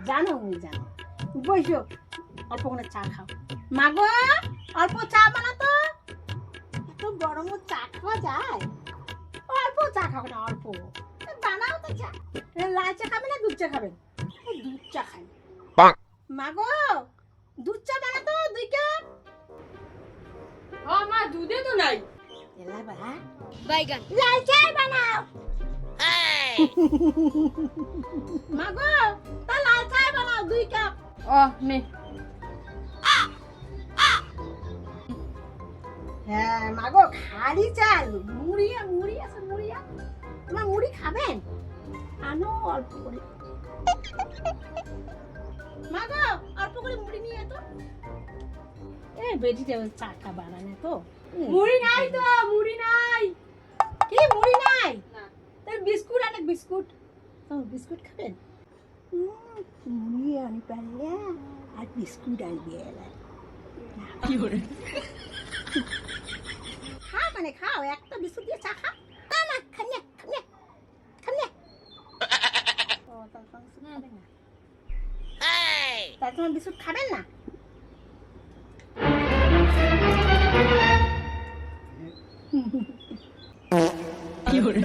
জানো জানো, বসো অল্প করে চা খাও। মা গো অল্প চা বানাতো, এত গরম চা খাওয়া যায়? অল্প চা খাবে না, অল্প বানাও তো চা। লাল চা খাবে না দুধ চা খাবে? দুধ চা খাই। মা গো দুধ চা বানাতো 2 কাপ। মা দুধে তো নাই। এলা বাবা বাইগান লাল চা বানাও। মা গো তা লাল চা বানাও 2 কাপ। ও নে। হ্যাঁ মা গো খালি চাল, মুড়ি আছে, তোমার মুড়ি খাবেন? আনো অল্প করে। মা গো অল্প করে মুড়ি নিয়ে তো। ভেজিটেবল চাটা বানানো তো। মুড়ি নাই তো, মুড়ি নাই। কি মুড়ি নাই? না। তাহলে বিস্কুট আনে, বিস্কুট। বিস্কুট খাবেন? মুড়ি আনি পারলে আর বিস্কুট আনবি এলা। কি করে? খাও মানে খাও, একটা বিস্কুট দিয়ে চা খাও। না খামনে। তাহলে তোমার বিস্কুট খাবেন না? কি করে?